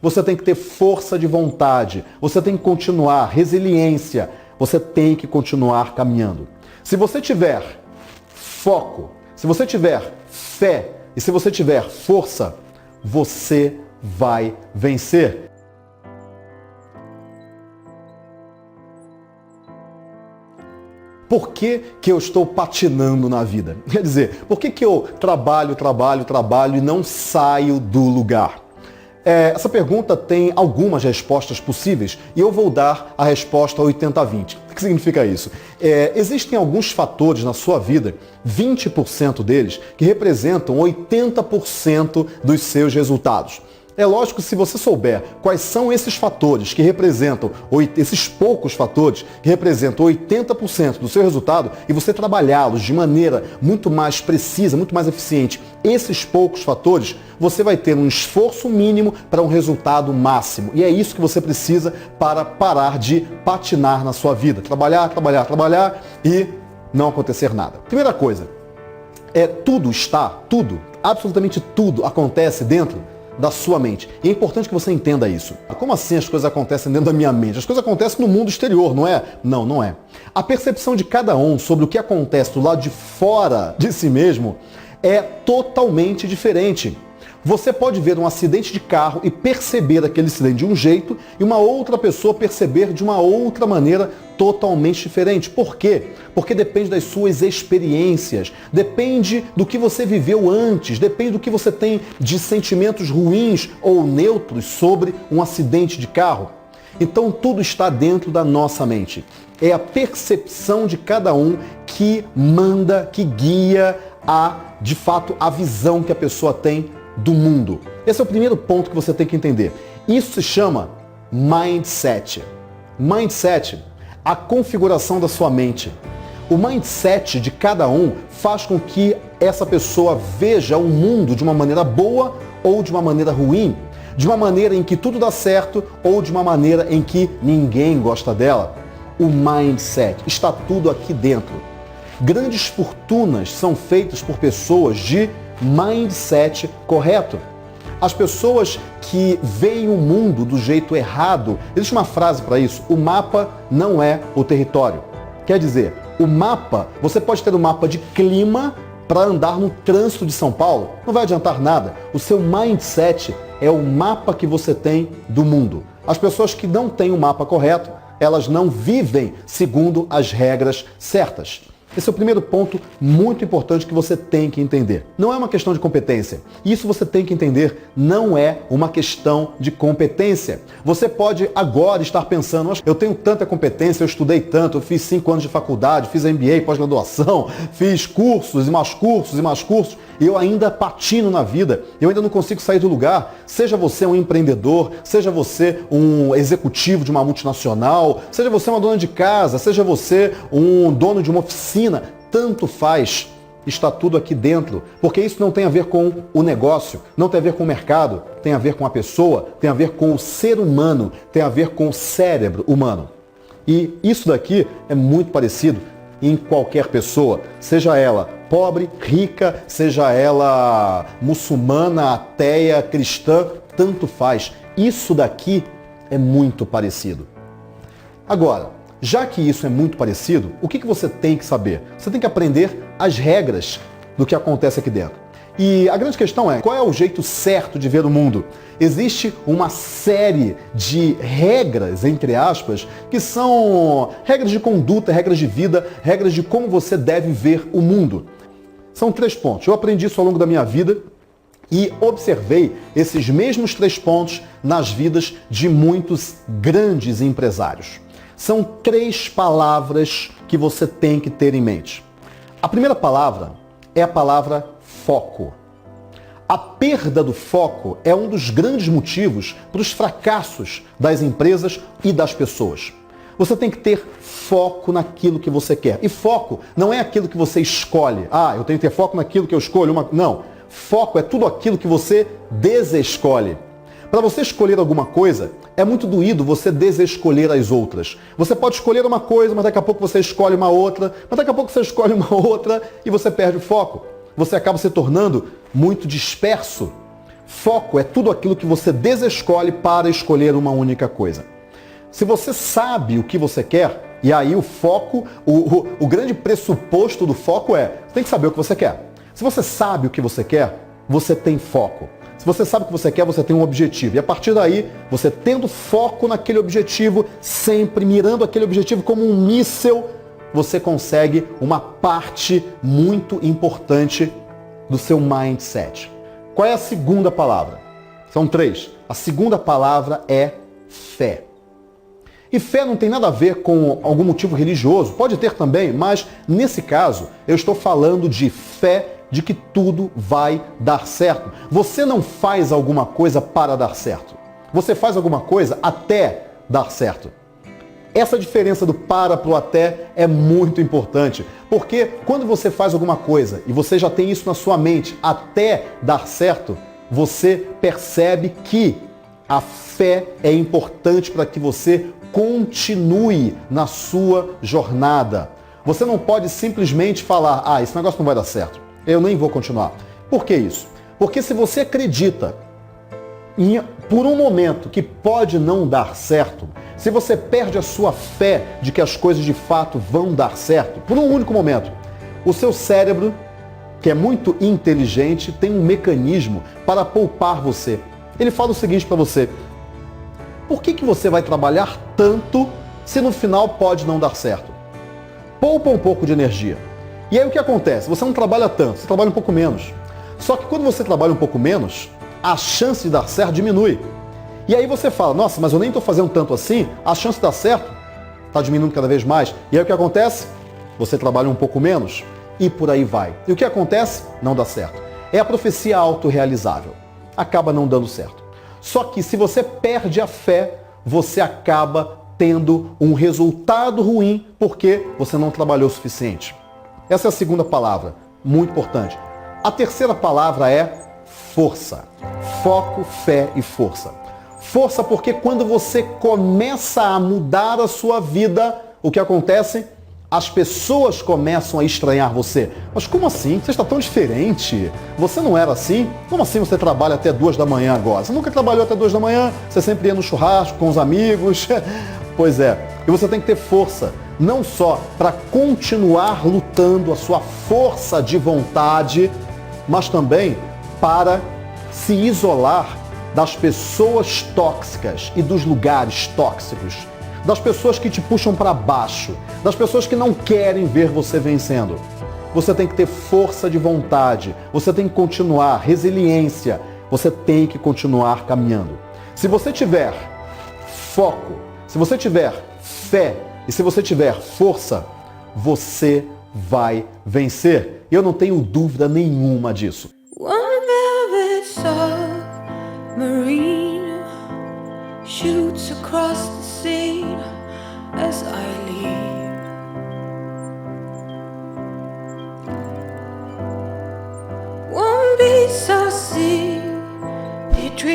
você tem que ter força de vontade, você tem que continuar, resiliência, você tem que continuar caminhando. Se você tiver foco, se você tiver fé e se você tiver força, você vai vencer. Por que eu estou patinando na vida? Quer dizer, por que eu trabalho e não saio do lugar? Essa pergunta tem algumas respostas possíveis e eu vou dar a resposta 80-20. O que significa isso? Existem alguns fatores na sua vida, 20% deles, que representam 80% dos seus resultados. É lógico que se você souber quais são esses fatores que representam, esses poucos fatores que representam 80% do seu resultado e você trabalhá-los de maneira muito mais precisa, muito mais eficiente, esses poucos fatores, você vai ter um esforço mínimo para um resultado máximo. E é isso que você precisa para parar de patinar na sua vida. Trabalhar e não acontecer nada. Primeira coisa, tudo, absolutamente tudo acontece dentro da sua mente. E é importante que você entenda isso. Como assim as coisas acontecem dentro da minha mente? As coisas acontecem no mundo exterior, não é? Não, não é. A percepção de cada um sobre o que acontece do lado de fora de si mesmo é totalmente diferente. Você pode ver um acidente de carro e perceber aquele acidente de um jeito e uma outra pessoa perceber de uma outra maneira totalmente diferente. Por quê? Porque depende das suas experiências, depende do que você viveu antes, depende do que você tem de sentimentos ruins ou neutros sobre um acidente de carro. Então tudo está dentro da nossa mente. É a percepção de cada um que manda, que guia de fato, a visão que a pessoa tem do mundo. Esse é o primeiro ponto que você tem que entender. Isso se chama mindset. Mindset, a configuração da sua mente. O mindset de cada um faz com que essa pessoa veja o mundo de uma maneira boa ou de uma maneira ruim, de uma maneira em que tudo dá certo ou de uma maneira em que ninguém gosta dela. O mindset está tudo aqui dentro. Grandes fortunas são feitas por pessoas de mindset correto. As pessoas que veem o mundo do jeito errado, existe uma frase para isso: o mapa não é o território. Quer dizer, o mapa, você pode ter um mapa de clima para andar no trânsito de São Paulo, não vai adiantar nada. O seu mindset é o mapa que você tem do mundo. As pessoas que não têm o mapa correto, elas não vivem segundo as regras certas. Esse é o primeiro ponto muito importante que você tem que entender. Não é uma questão de competência. Isso você tem que entender, não é uma questão de competência. Você pode agora estar pensando: eu tenho tanta competência, eu estudei tanto, eu fiz 5 anos de faculdade, fiz MBA, pós-graduação, fiz cursos e mais cursos e mais cursos, e eu ainda patino na vida, eu ainda não consigo sair do lugar. Seja você um empreendedor, seja você um executivo de uma multinacional, seja você uma dona de casa, seja você um dono de uma oficina, tanto faz, está tudo aqui dentro, porque isso não tem a ver com o negócio, não tem a ver com o mercado, tem a ver com a pessoa, tem a ver com o ser humano, tem a ver com o cérebro humano. E isso daqui é muito parecido em qualquer pessoa, seja ela pobre, rica, seja ela muçulmana, ateia, cristã, tanto faz. Isso daqui é muito parecido. Agora, já que isso é muito parecido, o que você tem que saber? Você tem que aprender as regras do que acontece aqui dentro. E a grande questão é: qual é o jeito certo de ver o mundo? Existe uma série de regras, entre aspas, que são regras de conduta, regras de vida, regras de como você deve ver o mundo. São 3 pontos. Eu aprendi isso ao longo da minha vida e observei esses mesmos 3 pontos nas vidas de muitos grandes empresários. São 3 palavras que você tem que ter em mente. A primeira palavra é a palavra foco. A perda do foco é um dos grandes motivos para os fracassos das empresas e das pessoas. Você tem que ter foco naquilo que você quer. E foco não é aquilo que você escolhe. Eu tenho que ter foco naquilo que eu escolho. Não. Foco é tudo aquilo que você desescolhe. Para você escolher alguma coisa, é muito doído você desescolher as outras. Você pode escolher uma coisa, mas daqui a pouco você escolhe uma outra, mas daqui a pouco você escolhe uma outra e você perde o foco. Você acaba se tornando muito disperso. Foco é tudo aquilo que você desescolhe para escolher uma única coisa. Se você sabe o que você quer, e aí o foco, o grande pressuposto do foco é, você tem que saber o que você quer. Se você sabe o que você quer, você tem foco. Se você sabe o que você quer, você tem um objetivo. E a partir daí, você tendo foco naquele objetivo, sempre mirando aquele objetivo como um míssil, você consegue uma parte muito importante do seu mindset. Qual é a segunda palavra? São 3. A segunda palavra é fé. E fé não tem nada a ver com algum motivo religioso, pode ter também, mas nesse caso eu estou falando de fé de que tudo vai dar certo. Você não faz alguma coisa para dar certo. Você faz alguma coisa até dar certo. Essa diferença do para pro até é muito importante, porque quando você faz alguma coisa e você já tem isso na sua mente até dar certo, você percebe que a fé é importante para que você continue na sua jornada. Você não pode simplesmente falar, esse negócio não vai dar certo, eu nem vou continuar. Por que isso? Porque se você acredita por um momento que pode não dar certo, se você perde a sua fé de que as coisas de fato vão dar certo, por um único momento, o seu cérebro, que é muito inteligente, tem um mecanismo para poupar você. Ele fala o seguinte para você: por que você vai trabalhar tanto se no final pode não dar certo? Poupa um pouco de energia. E aí o que acontece? Você não trabalha tanto, você trabalha um pouco menos. Só que quando você trabalha um pouco menos, a chance de dar certo diminui. E aí você fala, nossa, mas eu nem estou fazendo tanto assim, a chance de dar certo está diminuindo cada vez mais. E aí o que acontece? Você trabalha um pouco menos e por aí vai. E o que acontece? Não dá certo. É a profecia autorrealizável. Acaba não dando certo. Só que se você perde a fé, você acaba tendo um resultado ruim porque você não trabalhou o suficiente. Essa é a segunda palavra, muito importante. A terceira palavra é força. Foco, fé e força. Força porque quando você começa a mudar a sua vida, o que acontece? As pessoas começam a estranhar você. Mas como assim? Você está tão diferente. Você não era assim? Como assim você trabalha até 2 da manhã agora? Você nunca trabalhou até 2 da manhã? Você sempre ia no churrasco com os amigos? Pois é. E você tem que ter força. Não só para continuar lutando a sua força de vontade, mas também para se isolar das pessoas tóxicas e dos lugares tóxicos, das pessoas que te puxam para baixo, das pessoas que não querem ver você vencendo. Você tem que ter força de vontade, você tem que continuar, resiliência, você tem que continuar caminhando. Se você tiver foco, se você tiver fé e se você tiver força, você vai vencer. Eu não tenho dúvida nenhuma disso. Marine shoots across the sea.